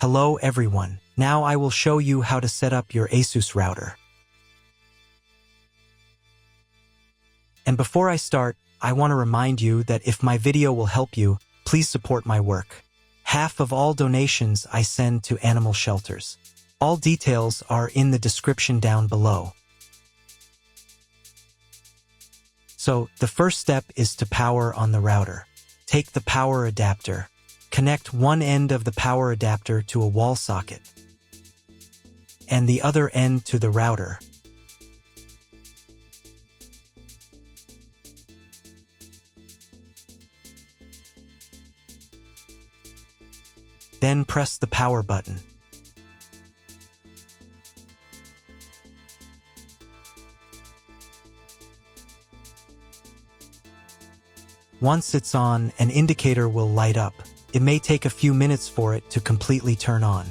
Hello everyone, now I will show you how to set up your ASUS router. And before I start, I want to remind you that if my video will help you, please support my work. Half of all donations I send to animal shelters. All details are in the description down below. So, the first step is to power on the router. Take the power adapter. Connect one end of the power adapter to a wall socket and the other end to the router. Then press the power button. Once it's on, an indicator will light up. It may take a few minutes for it to completely turn on.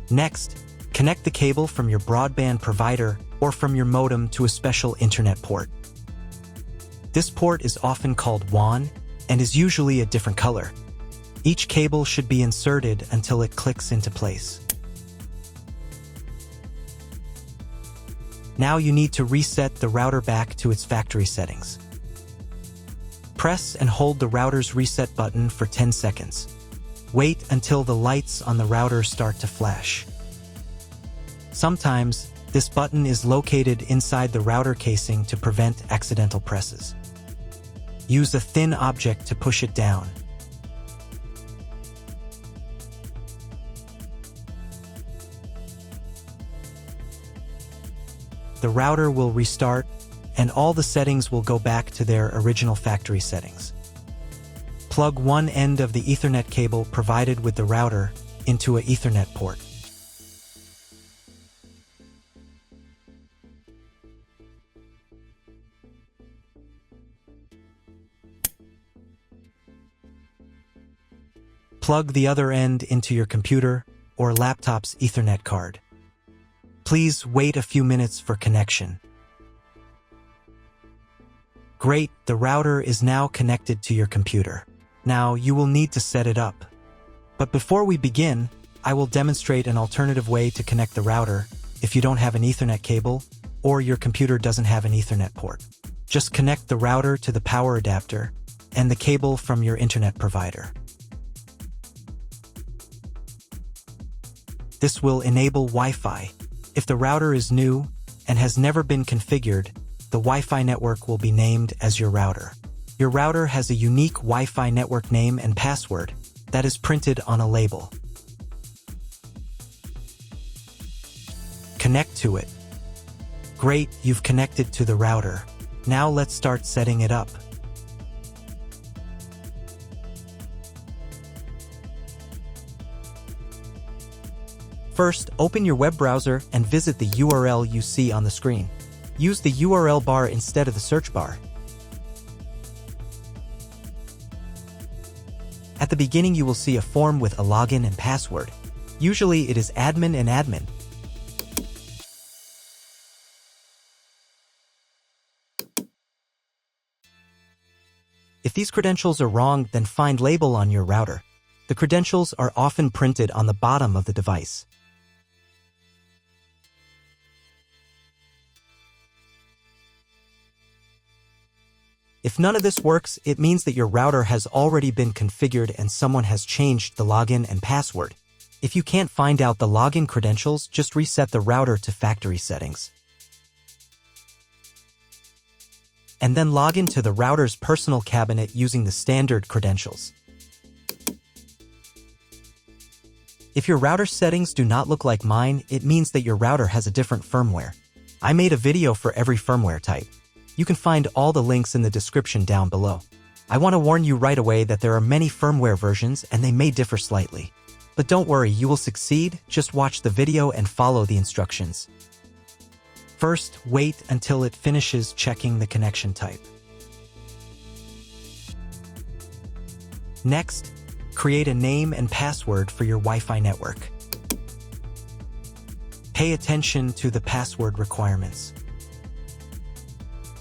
Next, connect the cable from your broadband provider or from your modem to a special internet port. This port is often called WAN and is usually a different color. Each cable should be inserted until it clicks into place. Now you need to reset the router back to its factory settings. Press and hold the router's reset button for 10 seconds. Wait until the lights on the router start to flash. Sometimes, this button is located inside the router casing to prevent accidental presses. Use a thin object to push it down. The router will restart, and all the settings will go back to their original factory settings. Plug one end of the Ethernet cable provided with the router into an Ethernet port. Plug the other end into your computer or laptop's Ethernet card. Please wait a few minutes for connection. Great, the router is now connected to your computer. Now you will need to set it up. But before we begin, I will demonstrate an alternative way to connect the router if you don't have an Ethernet cable or your computer doesn't have an Ethernet port. Just connect the router to the power adapter and the cable from your internet provider. This will enable Wi-Fi. If the router is new and has never been configured, the Wi-Fi network will be named as your router. Your router has a unique Wi-Fi network name and password that is printed on a label. Connect to it. Great, you've connected to the router. Now let's start setting it up. First, open your web browser and visit the URL you see on the screen. Use the URL bar instead of the search bar. At the beginning, you will see a form with a login and password. Usually, it is admin and admin. If these credentials are wrong, then find label on your router. The credentials are often printed on the bottom of the device. If none of this works, it means that your router has already been configured and someone has changed the login and password. If you can't find out the login credentials, just reset the router to factory settings. And then log into the router's personal cabinet using the standard credentials. If your router settings do not look like mine, it means that your router has a different firmware. I made a video for every firmware type. You can find all the links in the description down below. I want to warn you right away that there are many firmware versions and they may differ slightly. But don't worry, you will succeed. Just watch the video and follow the instructions. First, wait until it finishes checking the connection type. Next, create a name and password for your Wi-Fi network. Pay attention to the password requirements.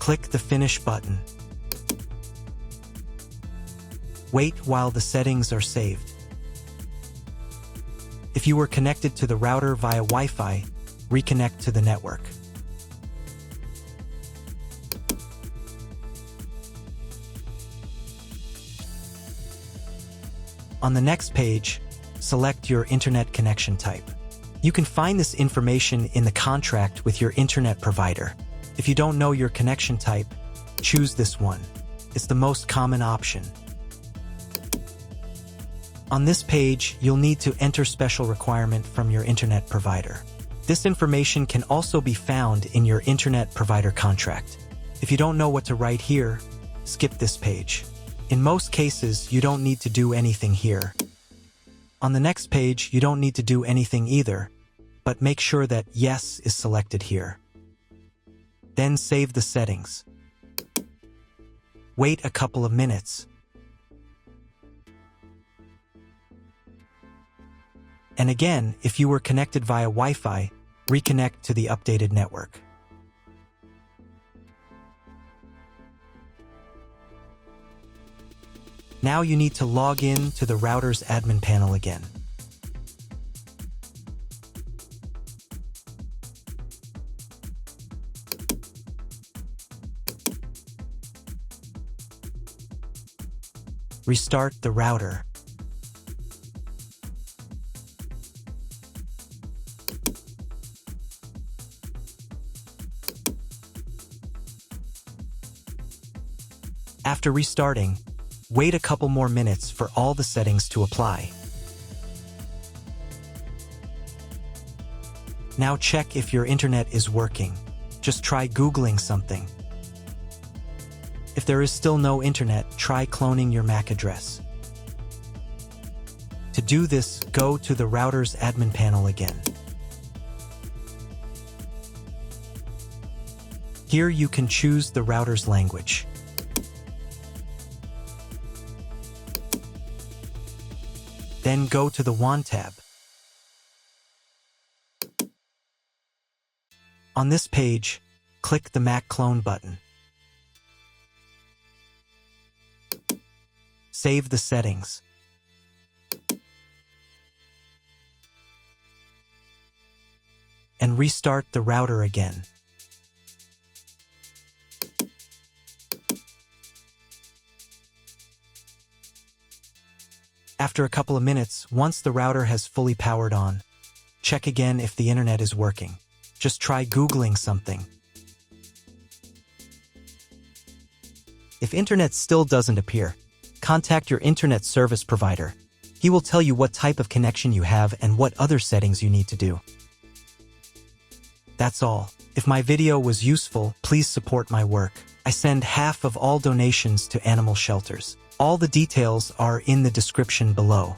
Click the Finish button. Wait while the settings are saved. If you were connected to the router via Wi-Fi, reconnect to the network. On the next page, select your internet connection type. You can find this information in the contract with your internet provider. If you don't know your connection type, choose this one. It's the most common option. On this page, you'll need to enter special requirement from your internet provider. This information can also be found in your internet provider contract. If you don't know what to write here, skip this page. In most cases, you don't need to do anything here. On the next page, you don't need to do anything either, but make sure that Yes is selected here. Then save the settings. Wait a couple of minutes. And again, if you were connected via Wi-Fi, reconnect to the updated network. Now you need to log in to the router's admin panel again. Restart the router. After restarting, wait a couple more minutes for all the settings to apply. Now check if your internet is working. Just try Googling something. If there is still no internet, try cloning your MAC address. To do this, go to the router's admin panel again. Here you can choose the router's language. Then go to the WAN tab. On this page, click the MAC clone button. Save the settings. And restart the router again. After a couple of minutes, once the router has fully powered on, check again if the internet is working. Just try Googling something. If internet still doesn't appear, contact your internet service provider. He will tell you what type of connection you have and what other settings you need to do. That's all. If my video was useful, please support my work. I send half of all donations to animal shelters. All the details are in the description below.